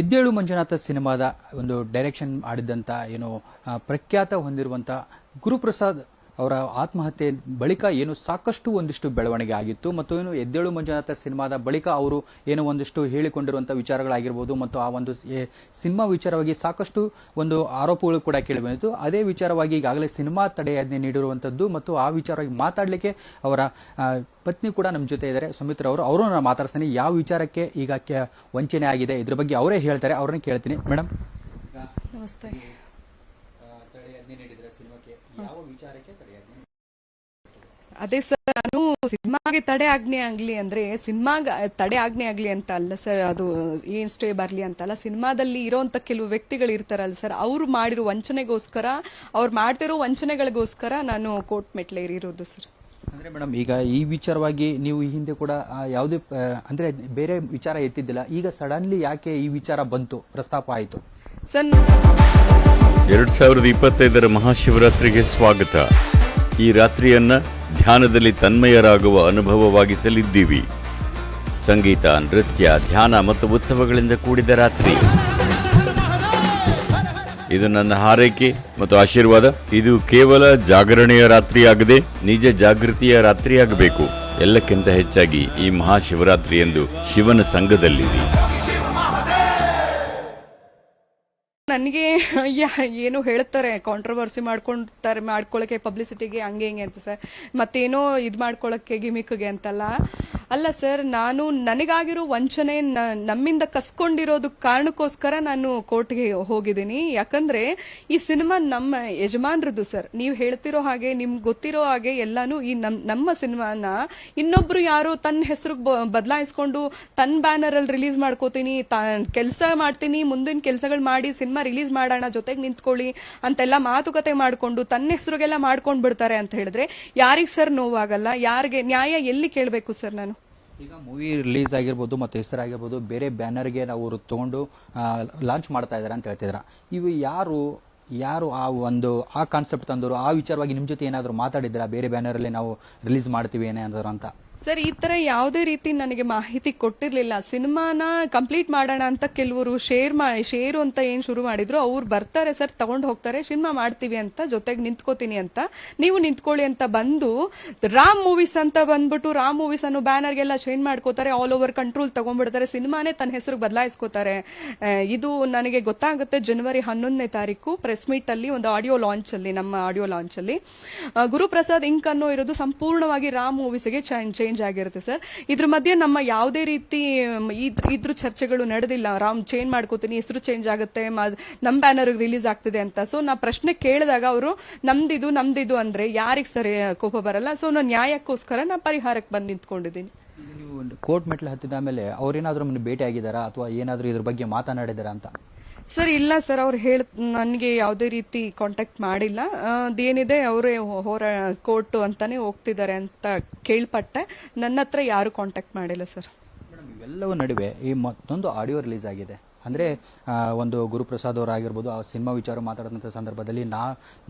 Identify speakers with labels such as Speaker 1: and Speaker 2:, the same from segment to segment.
Speaker 1: ಎದ್ದೇಳು ಮಂಜುನಾಥ ಸಿನಿಮಾದ ಒಂದು ಡೈರೆಕ್ಷನ್ ಮಾಡಿದಂಥ ಏನು ಪ್ರಖ್ಯಾತ ಹೊಂದಿರುವಂಥ ಗುರುಪ್ರಸಾದ್ ಅವರ ಆತ್ಮಹತ್ಯೆ ಬಳಿಕ ಏನು ಸಾಕಷ್ಟು ಒಂದಿಷ್ಟು ಬೆಳವಣಿಗೆ ಆಗಿತ್ತು ಮತ್ತು ಏನು ಎದ್ದೇಳು ಮಂಜುನಾಥ ಸಿನಿಮಾದ ಬಳಿಕ ಅವರು ಏನೋ ಒಂದಿಷ್ಟು ಹೇಳಿಕೊಂಡಿರುವಂಥ ವಿಚಾರಗಳಾಗಿರ್ಬೋದು ಮತ್ತು ಆ ಒಂದು ಸಿನಿಮಾ ವಿಚಾರವಾಗಿ ಸಾಕಷ್ಟು ಒಂದು ಆರೋಪಗಳು ಕೂಡ ಕೇಳಿಬಂದಿತ್ತು. ಅದೇ ವಿಚಾರವಾಗಿ ಈಗಾಗಲೇ ಸಿನಿಮಾ ತಡೆಯಾಜ್ಞೆ ನೀಡಿರುವಂಥದ್ದು ಮತ್ತು ಆ ವಿಚಾರವಾಗಿ ಮಾತಾಡಲಿಕ್ಕೆ ಅವರ ಪತ್ನಿ ಕೂಡ ನಮ್ಮ ಜೊತೆ ಇದ್ದಾರೆ, ಸುಮಿತ್ರಾ ಅವರು. ಅವರು ನಾನು ಮಾತಾಡ್ತೀನಿ ಯಾವ ವಿಚಾರಕ್ಕೆ ಈಗ ವಂಚನೆ ಆಗಿದೆ ಇದ್ರ ಬಗ್ಗೆ ಅವರೇ ಹೇಳ್ತಾರೆ, ಅವ್ರನ್ನ ಕೇಳ್ತೀನಿ. ಮೇಡಮ್
Speaker 2: ನಮಸ್ತೆ.
Speaker 1: ತಡೆಯಾಜ್ಞೆ ನೀಡಿದ್ರೆ ಸಿನಿಮಾಕ್ಕೆ ಯಾವ ವಿಚಾರಕ್ಕೆ ತಡೆಯಾಜ್ಞೆ?
Speaker 2: ಅದೇ ಸರ್, ನಾನು ಸಿನಿಮಾಗೆ ತಡೆ ಆಜ್ಞೆ ಆಗ್ಲಿ ಅಂದ್ರೆ ಸಿನಿಮಾಗ ತಡೆ ಆಜ್ಞೆ ಆಗ್ಲಿ ಅಂತ ಅಲ್ಲ ಸರ್, ಅದು ಏನ್ ಸ್ಟೇ ಬರ್ಲಿ ಅಂತಲ್ಲ. ಸಿನಿಮಾದಲ್ಲಿ ಇರೋಂತ ಕೆಲವು ವ್ಯಕ್ತಿಗಳು ಇರ್ತಾರಲ್ಲ ಸರ್, ಅವ್ರು ಮಾಡಿರೋ ವಂಚನೆಗೋಸ್ಕರ, ಅವ್ರು ಮಾಡ್ತಿರೋ ವಂಚನೆಗಳಿಗೋಸ್ಕರ ನಾನು ಕೋರ್ಟ್ ಮೆಟ್ಲೇರಿರೋದು ಸರ್.
Speaker 1: ಅಂದ್ರೆ ಮೇಡಮ್, ಈಗ ಈ ವಿಚಾರವಾಗಿ ನೀವು ಈ ಹಿಂದೆ ಕೂಡ ಯಾವುದೇ ಅಂದ್ರೆ ಬೇರೆ ವಿಚಾರ ಎತ್ತಿದ್ದಿಲ್ಲ, ಈಗ ಸಡನ್ಲಿ ಯಾಕೆ ಈ ವಿಚಾರ ಬಂತು, ಪ್ರಸ್ತಾಪ ಆಯಿತು
Speaker 2: ಸರ್?
Speaker 3: 2025 ಮಹಾಶಿವರಾತ್ರಿಗೆ ಸ್ವಾಗತ. ಈ ರಾತ್ರಿಯನ್ನ ಧ್ಯಾನದಲ್ಲಿ ತನ್ಮಯರಾಗುವ ಅನುಭವವಾಗಿಸಲಿದ್ದೀವಿ. ಸಂಗೀತ, ನೃತ್ಯ, ಧ್ಯಾನ ಮತ್ತು ಉತ್ಸವಗಳಿಂದ ಕೂಡಿದ ರಾತ್ರಿ. ಇದು ನನ್ನ ಹಾರೈಕೆ ಮತ್ತು ಆಶೀರ್ವಾದ. ಇದು ಕೇವಲ ಜಾಗರಣೆಯ ರಾತ್ರಿಯಾಗದೆ ನಿಜ ಜಾಗೃತಿಯ ರಾತ್ರಿಯಾಗಬೇಕು. ಎಲ್ಲಕ್ಕಿಂತ ಹೆಚ್ಚಾಗಿ ಈ ಮಹಾಶಿವರಾತ್ರಿಯಂದು ಶಿವನ ಸಂಘದಲ್ಲಿದೆ.
Speaker 2: ನನಗೆ ಏನು ಹೇಳ್ತಾರೆ, ಕಾಂಟ್ರವರ್ಸಿ ಮಾಡ್ಕೊಳಕ್ಕೆ ಪಬ್ಲಿಸಿಟಿಗೆ ಹಂಗೆ ಹಿಂಗೆ ಅಂತ ಸರ್, ಮತ್ತೇನೋ ಇದು ಮಾಡ್ಕೊಳಕ್ಕೆ ಗಿಮಿಕ್ಗೆ ಅಂತಲ್ಲ. ಅಲ್ಲ ಸರ್, ನಾನು ನನಗಾಗಿರೋ ವಂಚನೆ ನಮ್ಮಿಂದ ಕಸ್ಕೊಂಡಿರೋದು ಕಾರಣಕ್ಕೋಸ್ಕರ ನಾನು ಕೋರ್ಟ್ಗೆ ಹೋಗಿದ್ದೀನಿ. ಯಾಕಂದ್ರೆ ಈ ಸಿನಿಮಾ ನಮ್ಮ ಯಜಮಾನ್ರದ್ದು ಸರ್. ನೀವು ಹೇಳ್ತಿರೋ ಹಾಗೆ, ನಿಮ್ಗೆ ಗೊತ್ತಿರೋ ಹಾಗೆ ಎಲ್ಲಾನು ಈ ನಮ್ಮ ಸಿನಿಮಾನ ಇನ್ನೊಬ್ರು ಯಾರೋ ತನ್ನ ಹೆಸರು ಬದಲಾಯಿಸ್ಕೊಂಡು ತನ್ನ ಬ್ಯಾನರ್ ಅಲ್ಲಿ ರಿಲೀಸ್ ಮಾಡ್ಕೋತೀನಿ, ಕೆಲಸ ಮಾಡ್ತೀನಿ, ಮುಂದಿನ ಕೆಲಸಗಳು ಮಾಡಿ ಸಿನಿಮಾ ರಿಲೀಸ್ ಮಾಡೋಣ, ಜೊತೆಗೆ ನಿಂತ್ಕೊಳ್ಳಿ ಅಂತೆಲ್ಲ ಮಾತುಕತೆ ಮಾಡ್ಕೊಂಡು ತನ್ನ ಹೆಸರಿಗೆಲ್ಲ ಮಾಡ್ಕೊಂಡ್ ಬಿಡ್ತಾರೆ ಅಂತ ಹೇಳಿದ್ರೆ ಯಾರಿಗ್ ಸರ್ ನೋವಾಗಲ್ಲ? ಯಾರಿಗೆ ನ್ಯಾಯ ಎಲ್ಲಿ ಕೇಳಬೇಕು ಸರ್ ನಾನು?
Speaker 1: ಈಗ ಮೂವಿ ರಿಲೀಸ್ ಆಗಿರ್ಬೋದು ಮತ್ತು ಹೆಸರಾಗಿರ್ಬೋದು ಬೇರೆ ಬ್ಯಾನರ್ಗೆ ನಾವು ತಗೊಂಡು ಲಾಂಚ್ ಮಾಡ್ತಾ ಇದ್ದಾರೆ ಅಂತ ಹೇಳ್ತಿದ್ರ. ಇವು ಯಾರು ಆ ಕಾನ್ಸೆಪ್ಟ್ ತಂದರು? ಆ ವಿಚಾರವಾಗಿ ನಿಮ್ಮ ಜೊತೆ ಏನಾದರೂ ಮಾತಾಡಿದ್ರ? ಬೇರೆ ಬ್ಯಾನರ್ ಅಲ್ಲಿ ನಾವು ರಿಲೀಸ್ ಮಾಡ್ತೀವಿ ಏನಾದ್ರು ಅಂತ?
Speaker 2: ಸರ್, ಈ ತರ ಯಾವುದೇ ರೀತಿ ನನಗೆ ಮಾಹಿತಿ ಕೊಟ್ಟಿರ್ಲಿಲ್ಲ. ಸಿನಿಮಾನ ಕಂಪ್ಲೀಟ್ ಮಾಡೋಣ ಅಂತ ಕೆಲವರು ಶೇರು ಅಂತ ಏನ್ ಶುರು ಮಾಡಿದ್ರು, ಅವ್ರು ಬರ್ತಾರೆ ಸರ್, ತಗೊಂಡ್ ಹೋಗ್ತಾರೆ, ಸಿನಿಮಾ ಮಾಡ್ತೀವಿ ಅಂತ, ಜೊತೆಗೆ ನಿಂತ್ಕೋತೀನಿ ಅಂತ, ನೀವು ನಿಂತ್ಕೊಳ್ಳಿ ಅಂತ ಬಂದು ರಾಮ್ ಮೂವೀಸ್ ಅಂತ ಬಂದ್ಬಿಟ್ಟು ರಾಮ್ ಮೂವೀಸ್ ಅನ್ನೋ ಬ್ಯಾನರ್ಗೆಲ್ಲ ಚೇಂಜ್ ಮಾಡ್ಕೋತಾರೆ, ಆಲ್ ಓವರ್ ಕಂಟ್ರೋಲ್ ತಗೊಂಡ್ಬಿಡ್ತಾರೆ, ಸಿನಿಮಾನೇ ತನ್ನ ಹೆಸರು ಬದಲಾಯಿಸ್ಕೋತಾರೆ. ಇದು ನನಗೆ ಗೊತ್ತಾಗುತ್ತೆ ಜನವರಿ 11ನೇ ತಾರೀಕು ಪ್ರೆಸ್ ಮೀಟ್ ಅಲ್ಲಿ, ಒಂದು ಆಡಿಯೋ ಲಾಂಚ್ ಅಲ್ಲಿ, ನಮ್ಮ ಆಡಿಯೋ ಲಾಂಚ್ ಅಲ್ಲಿ ಗುರುಪ್ರಸಾದ್ ಇಂಕ್ ಅನ್ನೋ ಇರೋದು ಸಂಪೂರ್ಣವಾಗಿ ರಾಮ್ ಮೂವೀಸ್ಗೆ ಚೇಂಜ್ ಆಗಿರುತ್ತೆ ಸರ್. ಇದ್ರ ಮಧ್ಯೆ ನಮ್ಮ ಯಾವುದೇ ರೀತಿ ಇದ್ರ ಚರ್ಚೆಗಳು ನಡೆದಿಲ್ಲ. ರಾಮ್ ಚೇಂಜ್ ಮಾಡ್ಕೋತೀನಿ, ಹೆಸರು ಚೇಂಜ್ ಆಗುತ್ತೆ, ನಮ್ ಬ್ಯಾನರ್ ರಿಲೀಸ್ ಆಗ್ತಿದೆ ಅಂತ. ಸೊ ನಾ ಪ್ರಶ್ನೆ ಕೇಳಿದಾಗ ಅವರು ನಮ್ದಿದು ಅಂದ್ರೆ ಯಾರಿಗ್ ಸರಿ ಕೋಪ ಬರಲ್ಲ. ಸೊ ನಾನು ನ್ಯಾಯಕ್ಕೋಸ್ಕರ ನಾ ಪರಿಹಾರಕ್ಕೆ ಬಂದು ನಿಂತ್ಕೊಂಡಿದ್ದೀನಿ.
Speaker 1: ನೀವು ಕೋರ್ಟ್ ಮೆಟ್ಲು ಹತ್ತಿದ ಮೇಲೆ ಅವ್ರೇನಾದ್ರೂ ಭೇಟಿ ಆಗಿದಾರಾ ಅಥವಾ ಏನಾದ್ರೂ ಇದ್ರ ಬಗ್ಗೆ ಮಾತನಾಡಿದಾರ ಅಂತ?
Speaker 2: ಸರ್ ಇಲ್ಲ ಸರ್, ಅವ್ರು ನನಗೆ ಯಾವುದೇ ರೀತಿ ಕಾಂಟ್ಯಾಕ್ಟ್ ಮಾಡಿಲ್ಲ. ಅದೇನಿದೆ ಅವರೇ ಕೋರ್ಟ್ ಅಂತಾನೆ ಹೋಗ್ತಿದ್ದಾರೆ ಅಂತ ಕೇಳ್ಪಟ್ಟೆ. ನನ್ನ ಹತ್ರ ಯಾರು ಕಾಂಟ್ಯಾಕ್ಟ್ ಮಾಡಿಲ್ಲ ಸರ್.
Speaker 1: ಮೇಡಮ್, ಇವೆಲ್ಲವೂ ನಡುವೆ ಈ ಮತ್ತೊಂದು ಆಡಿಯೋ ರಿಲೀಸ್ ಆಗಿದೆ. ಅಂದ್ರೆ ಒಂದು ಗುರುಪ್ರಸಾದ್ ಅವರಾಗಿರ್ಬೋದು ಆ ಸಿನಿಮಾ ವಿಚಾರ ಮಾತಾಡಿದಂಥ ಸಂದರ್ಭದಲ್ಲಿ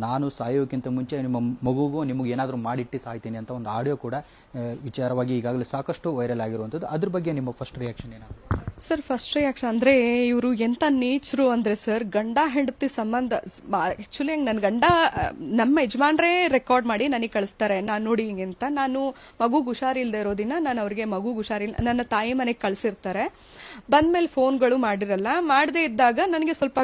Speaker 1: ನಾನು ಸಾಯೋಕ್ಕಿಂತ ಮುಂಚೆ ನಿಮ್ಮ ಮಗುಗೂ ನಿಮಗೆ ಏನಾದರೂ ಮಾಡಿಟ್ಟು ಸಾಯ್ತೀನಿ ಅಂತ ಒಂದು ಆಡಿಯೋ ಕೂಡ ವಿಚಾರವಾಗಿ ಈಗಾಗಲೇ ಸಾಕಷ್ಟು ವೈರಲ್ ಆಗಿರುವಂಥದ್ದು. ಅದ್ರ ಬಗ್ಗೆ ನಿಮ್ಮ ಫಸ್ಟ್ ರಿಯಾಕ್ಷನ್ ಏನಾದ್ರು?
Speaker 2: ಸರ್, ಫಸ್ಟ್ ರಿಯಾಕ್ಷನ್ ಅಂದ್ರೆ ಇವರು ಎಂತ ನೇಚರು ಅಂದ್ರೆ ಸರ್, ಗಂಡ ಹೆಂಡತಿ ಸಂಬಂಧ. ಆಕ್ಚುಲಿ ನನ್ನ ಗಂಡ ನಮ್ಮ ಯಜಮಾನ್ರೇ ರೆಕಾರ್ಡ್ ಮಾಡಿ ನನಗೆ ಕಳಿಸ್ತಾರೆ, ನಾನು ನೋಡಿ ಹಿಂಗೆ ಅಂತ. ನಾನು ಮಗುಗೆ ಹುಷಾರಿಲ್ದೇ ಇರೋ ದಿನ ನಾನು ಅವ್ರಿಗೆ ಮಗುಗೆ ಹುಷಾರಿಲ್ಲ ನನ್ನ ತಾಯಿ ಮನೆಗೆ ಕಳ್ಸಿರ್ತಾರೆ. ಬಂದ್ಮೇಲೆ ಫೋನ್ಗಳು ಮಾಡಿರಲ್ಲ. ಮಾಡದೇ ಇದ್ದಾಗ ನನಗೆ ಸ್ವಲ್ಪ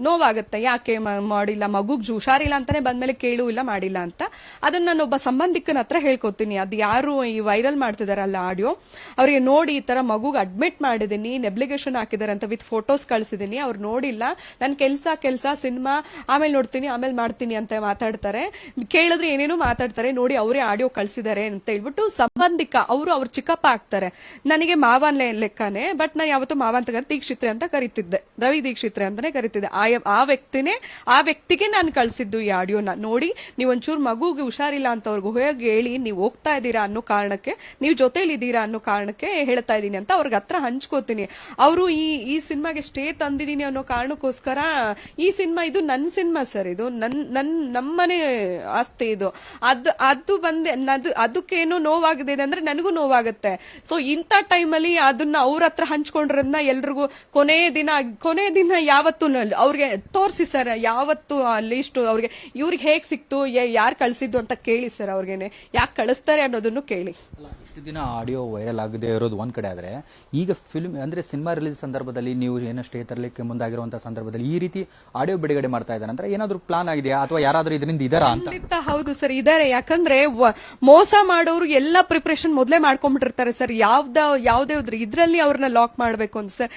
Speaker 2: ನೋವಾಗುತ್ತೆ, ಯಾಕೆ ಮಾಡಿಲ್ಲ, ಮಗುಗ್ ಹುಷಾರಿಲ್ಲ ಅಂತಾನೆ ಬಂದ್ಮೇಲೆ ಕೇಳು ಇಲ್ಲ ಮಾಡಿಲ್ಲ ಅಂತ. ಅದನ್ನ ನಾನು ಒಬ್ಬ ಸಂಬಂಧಿಕನ ಹತ್ರ ಹೇಳ್ಕೊತೀನಿ. ಅದು ಯಾರು ಈ ವೈರಲ್ ಮಾಡ್ತಿದಾರಲ್ಲ ಆಡಿಯೋ, ಅವ್ರಿಗೆ ನೋಡಿ ಈ ತರ ಮಗುಗ್ ಅಡ್ಮಿಟ್ ಮಾಡಿದೀನಿ, ನೆಬ್ಲಿಗೇಷನ್ ಹಾಕಿದಾರೆ ಅಂತ ವಿತ್ ಫೋಟೋಸ್ ಕಳ್ಸಿದೀನಿ, ಅವ್ರು ನೋಡಿಲ್ಲ, ನನ್ ಕೆಲ್ಸ ಸಿನಿಮಾ ಆಮೇಲೆ ನೋಡ್ತೀನಿ ಆಮೇಲೆ ಮಾಡ್ತೀನಿ ಅಂತ ಮಾತಾಡ್ತಾರೆ. ಕೇಳಿದ್ರೆ ಏನೇನೋ ಮಾತಾಡ್ತಾರೆ, ನೋಡಿ ಅವರೇ ಆಡಿಯೋ ಕಳ್ಸಿದ್ದಾರೆ ಅಂತ ಹೇಳ್ಬಿಟ್ಟು ಸಂಬಂಧಿಕ ಅವ್ರ ಚಿಕ್ಕಪ್ಪ ಆಗ್ತಾರೆ. ನನಗೆ ಮಾವನ್ ಲೆಕ್ಕನೆ, ಬಟ್ ನಾನು ಯಾವತ್ತೂ ಮಾವ ಅಂತ ದೀಕ್ಷಿತ್ರೆ ಅಂತ ಕರಿತಿದ್ದೆ, ರವಿ ದೀಕ್ಷಿತ್ರೆ ಅಂತಾನೆ ಕರಿತಿದ್ದೆ. ಆ ವ್ಯಕ್ತಿಗೆ ನಾನು ಕಳ್ಸಿದ್ದು ಈ ಆಡಿಯೋನ. ನೋಡಿ, ನೀವು ಒಂಚೂರು ಮಗುಗೆ ಹುಷಾರಿಲ್ಲ ಅಂತ ಅವ್ರಿಗೆ ಹೋಗಿ ಹೇಳಿ, ನೀವು ಹೋಗ್ತಾ ಇದ್ದೀರಾ ಅನ್ನೋ ಕಾರಣಕ್ಕೆ, ನೀವು ಜೊತೆಲಿ ಇದ್ದೀರಾ ಅನ್ನೋ ಕಾರಣಕ್ಕೆ ಹೇಳ್ತಾ ಇದ್ದೀನಿ ಅಂತ ಅವ್ರಿಗೆ ಹತ್ರ ಹಂಚ್ಕೋ ಹಂಚ್ಕೋತೀನಿ. ಅವರು ಈ ಸಿನಿಮಾಗೆ ಸ್ಟೇ ತಂದಿದ್ದೀನಿ ಅನ್ನೋ ಕಾರಣಕ್ಕೋಸ್ಕರ ಈ ಸಿನಿಮಾ ಇದು ನನ್ನ ಸಿನಿಮಾ ಸರ್, ಇದು ನಮ್ಮನೆ ಆಸ್ತಿ ಇದು. ಅದು ಬಂದೆ ಅದಕ್ಕೇನೋ ನೋವಾಗಿದೆ ಅಂದ್ರೆ ನನಗೂ ನೋವಾಗುತ್ತೆ. ಸೊ ಇಂಥ ಟೈಮಲ್ಲಿ ಅದನ್ನ ಅವ್ರ ಹತ್ರ ಹಂಚ್ಕೊಂಡ್ರನ್ನ ಎಲ್ರಿಗೂ ಕೊನೆ ದಿನ ಯಾವತ್ತು ಅವ್ರಿಗೆ ತೋರಿಸಿ ಸರ್, ಯಾವತ್ತು ಲಿಸ್ಟ್ ಅವ್ರಿಗೆ ಇವ್ರಿಗೆ ಹೇಗ್ ಸಿಕ್ತು, ಯಾರು ಕಳ್ಸಿದ್ದು ಅಂತ ಕೇಳಿ ಸರ್, ಅವ್ರಿಗೇನೆ ಯಾಕೆ ಕಳಿಸ್ತಾರೆ ಅನ್ನೋದನ್ನು ಕೇಳಿ.
Speaker 1: ಇಷ್ಟು ದಿನ ಆಡಿಯೋ ವೈರಲ್ ಆಗದೆ ಇರೋದು ಒಂದ್ ಕಡೆ ಆದ್ರೆ, ಈಗ ಫಿಲ್ಮ್ ಅಂದ್ರೆ ಸಿನಿಮಾ ರಿಲೀಸ್ ಸಂದರ್ಭದಲ್ಲಿ ನೀವು ಏನೋ ಸ್ಟೇ ತರಲಿಕ್ಕೆ ಮುಂದಾಗಿರುವಂತಹ ಸಂದರ್ಭದಲ್ಲಿ ಈ ರೀತಿ ಆಡಿಯೋ ಬಿಡುಗಡೆ ಮಾಡ್ತಾ ಇದ್ದಾರೆ ಅಂದ್ರೆ ಏನಾದ್ರು ಪ್ಲಾನ್ ಆಗಿದೆಯಾ ಅಥವಾ ಯಾರಾದ್ರೂ ಇದರಿಂದ ಇದಾರಾ ಅಂತ?
Speaker 2: ಖಂಡಿತ ಹೌದು ಸರ್, ಇದಾರೆ. ಯಾಕಂದ್ರೆ ಮೋಸ ಮಾಡೋರು ಎಲ್ಲ ಪ್ರಿಪರೇಷನ್ ಮೊದಲೇ ಮಾಡ್ಕೊಂಡ್ಬಿಟ್ಟಿರ್ತಾರೆ ಸರ್. ಯಾವ್ದೇ ಇದ್ರಲ್ಲಿ ಅವ್ರನ್ನ ಲಾಕ್ ಮಾಡ್ಬೇಕು ಅಂತ ಸರ್.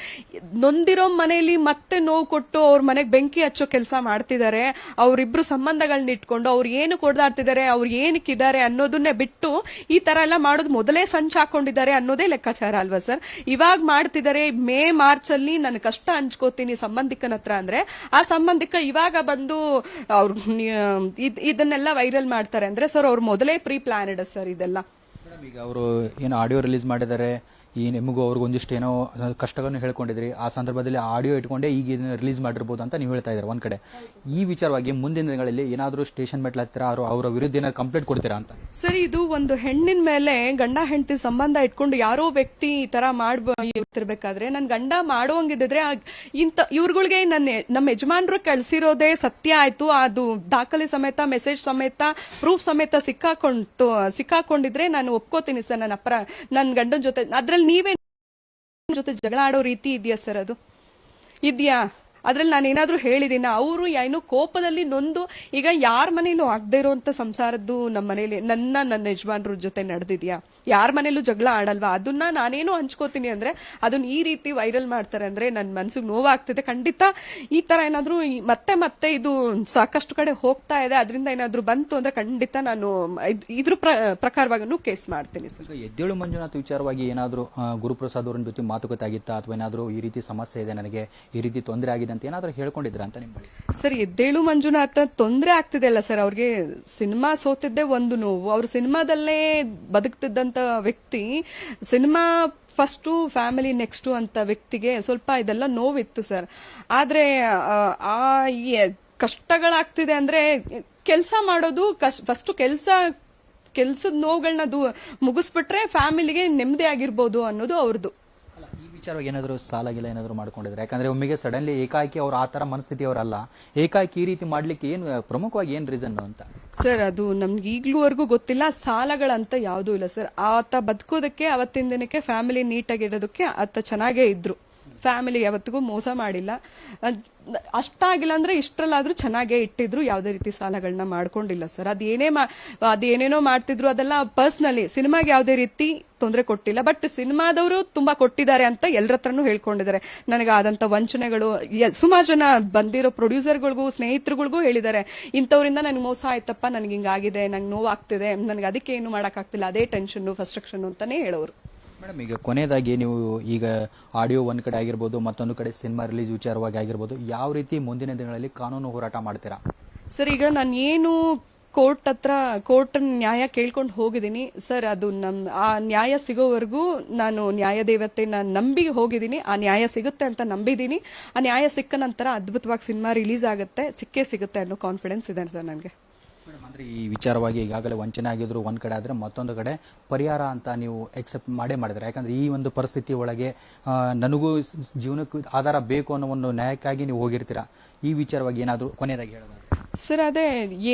Speaker 2: ನೊಂದಿರೋ ಮನೆಯಲ್ಲಿ ಮತ್ತೆ ನೋವು ಕೊಟ್ಟು ಅವ್ರ ಮನೆಗೆ ಬೆಂಕಿ ಹಚ್ಚೋ ಕೆಲಸ ಮಾಡ್ತಿದ್ದಾರೆ. ಅವರಿಬ್ರು ಸಂಬಂಧಗಳನ್ನ ಇಟ್ಕೊಂಡು ಅವ್ರು ಏನು ಕೊಡ್ದಾಡ್ತಿದ್ದಾರೆ, ಅವ್ರು ಏನಕ್ಕಿದ್ದಾರೆ ಅನ್ನೋದನ್ನೇ ಬಿಟ್ಟು ಈ ತರ ಎಲ್ಲ ಮಾಡೋದು ಮೊದಲೇ ಸಂಚು ಹಾಕೊಂಡಿದ್ದಾರೆ ಅನ್ನೋದೇ ಲೆಕ್ಕಾಚಾರ ಅಲ್ವಾ ಸರ್. ಇವಾಗ ಮಾಡ್ತಿದ್ದಾರೆ. ಮಾರ್ಚ್ ಅಲ್ಲಿ ನನ್ನ ಕಷ್ಟ ಹಂಚ್ಕೋತೀನಿ ಸಂಬಂಧಿಕನ ಹತ್ರ ಅಂದ್ರೆ ಆ ಸಂಬಂಧಿಕ ಇವಾಗ ಬಂದು ಅವ್ರು ಇದನ್ನೆಲ್ಲ ವೈರಲ್ ಮಾಡ್ತಾರೆ ಅಂದ್ರೆ ಸರ್ ಅವ್ರು ಮೊದಲೇ ಪ್ರೀ ಪ್ಲಾನೆಡ್ ಸರ್ ಇದೆಲ್ಲ.
Speaker 1: ಈಗ ಅವರು ಏನು ಆಡಿಯೋ ರಿಲೀಸ್ ಮಾಡಿದ್ದಾರೆ, ಈ ನಿಮಗೂ ಅವ್ರಿಗೆ ಒಂದಿಷ್ಟು ಏನೋ ಕಷ್ಟಗಳನ್ನು ಹೇಳ್ಕೊಂಡಿದ್ರಿ, ಆ ಸಂದರ್ಭದಲ್ಲಿ ಆಡಿಯೋ ಇಟ್ಕೊಂಡೆ ಈಗ ಇದನ್ನ ರಿಲೀಸ್ ಮಾಡಿರ್ಬೋದು ಅಂತ ನೀವು ಹೇಳ್ತಾ ಇದ್ದಾರೆ ಒಂದ್ ಕಡೆ. ಈ ವಿಚಾರವಾಗಿ ಮುಂದಿನ ದಿನಗಳಲ್ಲಿ ಏನಾದರೂ ಸ್ಟೇಷನ್ ಮೆಟ್ಲ ಹತ್ತಿರ ಅವರ ವಿರುದ್ಧ ಏನಾದ್ರು ಕಂಪ್ಲೇಂಟ್ ಕೊಡ್ತೀರಾ ಅಂತ?
Speaker 2: ಸರ್, ಇದು ಒಂದು ಹೆಣ್ಣಿನ ಮೇಲೆ ಗಂಡ ಹೆಂಡತಿ ಸಂಬಂಧ ಇಟ್ಕೊಂಡು ಯಾರೋ ವ್ಯಕ್ತಿ ಈ ತರ ಮಾಡ್ತಿರ್ಬೇಕಾದ್ರೆ ನನ್ ಗಂಡ ಮಾಡೋಂಗಿದ್ರೆ ಇವ್ರುಗಳಿಗೆ ನಮ್ಮ ಯಜಮಾನ್ರು ಕಳ್ಸಿರೋದೇ ಸತ್ಯ ಆಯ್ತು, ಅದು ದಾಖಲೆ ಸಮೇತ ಮೆಸೇಜ್ ಸಮೇತ ಪ್ರೂಫ್ ಸಮೇತ ಸಿಕ್ಕಾಕೊಂಡಿದ್ರೆ ನಾನು ಒಪ್ಕೋತೀನಿ ಸರ್. ನನ್ನ ಗಂಡನ ಜೊತೆ ಅದ್ರಲ್ಲಿ ನೀವೇ ಜೊತೆ ಜಗಳ ಆಡೋ ರೀತಿ ಇದೆಯಾ ಸರ್? ಅದು ಇದೆಯಾ? ಅದ್ರಲ್ಲಿ ನಾನು ಏನಾದ್ರೂ ಹೇಳಿದೀನ? ಅವರು ಏನೋ ಕೋಪದಲ್ಲಿ ನೊಂದು ಈಗ ಯಾರ ಮನೇಲೂ ಆಗದೆ ಇರುವಂತ ಸಂಸಾರದ್ದು ನಮ್ಮ ಮನೇಲಿ ನನ್ನ ಯಜಮಾನ್ರ ಜೊತೆ ನಡೆದಿದ್ಯಾ? ಯಾರ ಮನೇಲೂ ಜಗಳ ಆಡಲ್ವಾ? ಅದನ್ನ ನಾನೇನೋ ಹಂಚ್ಕೋತೀನಿ ಅಂದ್ರೆ ಅದನ್ನ ಈ ರೀತಿ ವೈರಲ್ ಮಾಡ್ತಾರೆ ಅಂದ್ರೆ ನನ್ ಮನ್ಸಿಗೆ ನೋವಾಗ್ತಿದೆ. ಖಂಡಿತ ಈ ತರ ಏನಾದ್ರು ಮತ್ತೆ ಇದು ಸಾಕಷ್ಟು ಕಡೆ ಹೋಗ್ತಾ ಇದೆ, ಅದರಿಂದ ಏನಾದ್ರು ಬಂತು ಅಂದ್ರೆ ಖಂಡಿತ ನಾನು ಇದ್ರ ಪ್ರಕಾರವಾಗೂ ಕೇಸ್ ಮಾಡ್ತೀನಿ ಸರ್.
Speaker 1: ಎದ್ದೇಳು ಮಂಜುನಾಥ್ ವಿಚಾರವಾಗಿ ಏನಾದ್ರು ಗುರುಪ್ರಸಾದ್ ಅವ್ರನ್ನ ಜೊತೆ ಮಾತುಕತೆ ಆಗಿತ್ತಾ ಅಥವಾ ಏನಾದ್ರು ಈ ರೀತಿ ಸಮಸ್ಯೆ ಇದೆ, ನನಗೆ ಈ ರೀತಿ ತೊಂದರೆ ಆಗಿದೆ ಅಂತ ಏನಾದ್ರು ಹೇಳ್ಕೊಂಡಿದ್ರ ಅಂತ ನಿಮ್ಮ ಬಳಿ?
Speaker 2: ಸರ್, ಎದ್ದೇಳು ಮಂಜುನಾಥ ತೊಂದರೆ ಆಗ್ತಿದೆ ಅಲ್ಲ ಸರ್, ಅವ್ರಿಗೆ ಸಿನಿಮಾ ಸೋತಿದ್ದೆ ಒಂದು ನೋವು. ಅವ್ರು ಸಿನಿಮಾದಲ್ಲೇ ಬದುಕ್ತಿದ್ದಂತ ವ್ಯಕ್ತಿ ಸಿನಿಮಾ ಫಸ್ಟು ಫ್ಯಾಮಿಲಿ ನೆಕ್ಸ್ಟು ಅಂತ ವ್ಯಕ್ತಿಗೆ ಸ್ವಲ್ಪ ಇದೆಲ್ಲ ನೋವಿತ್ತು ಸರ್. ಆದ್ರೆ ಆ ಕಷ್ಟಗಳಾಗ್ತಿದೆ ಅಂದ್ರೆ ಕೆಲಸ ಮಾಡೋದು ಫಸ್ಟ್ ಕೆಲ್ಸದ ನೋವುಗಳನ್ನ ಮುಗಿಸ್ಬಿಟ್ರೆ ಫ್ಯಾಮಿಲಿಗೆ ನೆಮ್ಮದಿ ಆಗಿರ್ಬೋದು ಅನ್ನೋದು ಅವ್ರದ್ದು.
Speaker 1: ವಿಚಾರವಾಗಿ ಏನಾದ್ರು ಸಾಲಾಗಿಲ್ಲ ಏನಾದ್ರು ಮಾಡ್ಕೊಂಡಿದ್ರೆ? ಯಾಕಂದ್ರೆ ಒಮ್ಮೆಗೆ ಸಡನ್ಲಿ ಏಕಾಏಕಿ ಅವ್ರು ಆ ತರ ಮನಸ್ಥಿತಿ ಅವರಲ್ಲ, ಏಕಾಏಕಿ ಈ ರೀತಿ ಮಾಡ್ಲಿಕ್ಕೆ ಏನು ಪ್ರಮುಖವಾಗಿ ಏನ್ ರೀಸನ್ ಅಂತ
Speaker 2: ಸರ್? ಅದು ನಮ್ಗೆ ಈಗ್ಲೂವರೆಗೂ ಗೊತ್ತಿಲ್ಲ. ಸಾಲಗಳಂತ ಯಾವುದೂ ಇಲ್ಲ ಸರ್. ಆತ ಬದುಕೋದಕ್ಕೆ ಅವತ್ತಿನ ದಿನಕ್ಕೆ ಫ್ಯಾಮಿಲಿ ನೀಟಾಗಿರೋದಕ್ಕೆ ಆತ ಚೆನ್ನಾಗೇ ಇದ್ರು. ಫ್ಯಾಮಿಲಿ ಯಾವತ್ತಿಗೂ ಮೋಸ ಮಾಡಿಲ್ಲ. ಅಷ್ಟಾಗಿಲ್ಲ ಅಂದ್ರೆ ಇಷ್ಟರಲ್ಲಾದ್ರೂ ಚೆನ್ನಾಗೇ ಇಟ್ಟಿದ್ರು. ಯಾವುದೇ ರೀತಿ ಸಾಲಗಳನ್ನ ಮಾಡ್ಕೊಂಡಿಲ್ಲ ಸರ್. ಅದೇನೇನೋ ಮಾಡ್ತಿದ್ರು, ಅದೆಲ್ಲ ಪರ್ಸನಲಿ. ಸಿನಿಮಾಗೆ ಯಾವುದೇ ರೀತಿ ತೊಂದರೆ ಕೊಟ್ಟಿಲ್ಲ. ಬಟ್ ಸಿನಿಮಾದವರು ತುಂಬಾ ಕೊಟ್ಟಿದ್ದಾರೆ ಅಂತ ಎಲ್ಲರ ಹತ್ರನೂ ಹೇಳ್ಕೊಂಡಿದ್ದಾರೆ. ನನಗೆ ಆದಂತ ವಂಚನೆಗಳು ಸುಮಾರು ಜನ ಬಂದಿರೋ ಪ್ರೊಡ್ಯೂಸರ್ಗಳಿಗೂ ಸ್ನೇಹಿತರುಗಳಿಗೂ ಹೇಳಿದ್ದಾರೆ, ಇಂಥವ್ರಿಂದ ನನಗೆ ಮೋಸ ಆಯ್ತಪ್ಪ, ನನಗೆ ಹಿಂಗಾಗಿದೆ, ನಂಗೆ ನೋವಾಗ್ತಿದೆ, ನನಗೆ ಅದಕ್ಕೆ ಏನು ಮಾಡಕ್ಕಾಗ್ತಿಲ್ಲ, ಅದೇ ಟೆನ್ಷನ್ ಫ್ರಸ್ಟ್ರೇಷನ್ ಅಂತಾನೆ ಹೇಳೋರು.
Speaker 1: ಮೇಡಮ್, ಈಗ ಕೊನೆಯದಾಗಿ ನೀವು ಈಗ ಆಡಿಯೋ ಒಂದ್ ಕಡೆ ಆಗಿರ್ಬೋದು, ಮತ್ತೊಂದು ಕಡೆ ಸಿನಿಮಾ ರಿಲೀಸ್ ವಿಚಾರವಾಗಿ ಆಗಿರ್ಬೋದು, ಯಾವ ರೀತಿ ಮುಂದಿನ ದಿನಗಳಲ್ಲಿ ಕಾನೂನು ಹೋರಾಟ ಮಾಡ್ತೀರಾ
Speaker 2: ಸರ್? ಈಗ ನಾನು ಏನು ಕೋರ್ಟ್ ನ್ಯಾಯ ಕೇಳ್ಕೊಂಡು ಹೋಗಿದ್ದೀನಿ ಸರ್. ಅದು ಆ ನ್ಯಾಯ ಸಿಗೋವರೆಗೂ ನಾನು ನ್ಯಾಯದೇವತೆನ ನಂಬಿ ಹೋಗಿದ್ದೀನಿ. ಆ ನ್ಯಾಯ ಸಿಗುತ್ತೆ ಅಂತ ನಂಬಿದ್ದೀನಿ. ಆ ನ್ಯಾಯ ಸಿಕ್ಕ ನಂತರ ಅದ್ಭುತವಾಗಿ ಸಿನಿಮಾ ರಿಲೀಸ್ ಆಗುತ್ತೆ, ಸಿಗುತ್ತೆ ಅನ್ನೋ ಕಾನ್ಫಿಡೆನ್ಸ್ ಇದೆ ಸರ್ ನನಗೆ.
Speaker 1: ಅಂದ್ರೆ ಈ ವಿಚಾರವಾಗಿ ಈಗಾಗಲೇ ವಂಚನೆ ಆಗಿದ್ರು ಒಂದ್ ಕಡೆ ಆದ್ರೆ, ಮತ್ತೊಂದು ಕಡೆ ಪರಿಹಾರ ಅಂತ ನೀವು ಎಕ್ಸೆಪ್ಟ್ ಮಾಡಿದ್ರೆ, ಯಾಕಂದ್ರೆ ಈ ಒಂದು ಪರಿಸ್ಥಿತಿ ಒಳಗೆ ನನಗೂ ಜೀವನಕ್ಕೂ ಆಧಾರ ಬೇಕು ಅನ್ನೋ ಒಂದು ನ್ಯಾಯಕ್ಕಾಗಿ ನೀವು ಹೋಗಿರ್ತೀರಾ. ಈ ವಿಚಾರವಾಗಿ ಏನಾದ್ರು ಕೊನೆಯದಾಗಿ ಹೇಳೋದು
Speaker 2: ಸರ್? ಅದೇ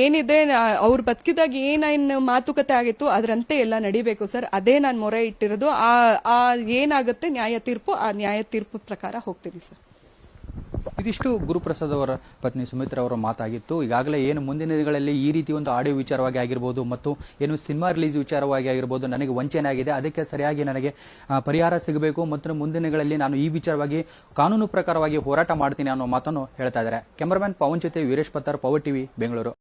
Speaker 2: ಏನಿದೆ, ಅವ್ರು ಬದುಕಿದಾಗ ಏನೇನು ಮಾತುಕತೆ ಆಗಿತ್ತು ಅದರಂತೆ ಎಲ್ಲ ನಡಿಬೇಕು ಸರ್. ಅದೇ ನಾನು ಮೊರೆ ಇಟ್ಟಿರೋದು. ಆ ಏನಾಗುತ್ತೆ ನ್ಯಾಯ ತೀರ್ಪು, ಆ ನ್ಯಾಯ ತೀರ್ಪು ಪ್ರಕಾರ ಹೋಗ್ತೀನಿ ಸರ್.
Speaker 1: ಇದಿಷ್ಟು ಗುರುಪ್ರಸಾದ್ ಅವರ ಪತ್ನಿ ಸುಮಿತ್ರಾ ಅವರ ಮಾತಾಗಿತ್ತು. ಈಗಾಗಲೇ ಏನು ಮುಂದಿನ ದಿನಗಳಲ್ಲಿ ಈ ರೀತಿ ಒಂದು ಆಡಿಯೋ ವಿಚಾರವಾಗಿ ಆಗಿರ್ಬೋದು, ಮತ್ತು ಏನು ಸಿನಿಮಾ ರಿಲೀಸ್ ವಿಚಾರವಾಗಿ ಆಗಿರ್ಬೋದು, ನನಗೆ ವಂಚನೆ ಆಗಿದೆ, ಅದಕ್ಕೆ ಸರಿಯಾಗಿ ನನಗೆ ಪರಿಹಾರ ಸಿಗಬೇಕು, ಮತ್ತು ಮುಂದಿನ ದಿನಗಳಲ್ಲಿ ನಾನು ಈ ವಿಚಾರವಾಗಿ ಕಾನೂನು ಪ್ರಕಾರವಾಗಿ ಹೋರಾಟ ಮಾಡ್ತೀನಿ ಅನ್ನೋ ಮಾತನ್ನು ಹೇಳ್ತಾ ಇದ್ದಾರೆ. ಕ್ಯಾಮರಾಮನ್ ಪವನ್ ಜೊತೆ ವೀರೇಶ್ ಪತ್ತಾರ್, ಪವರ್ ಟಿವಿ, ಬೆಂಗಳೂರು.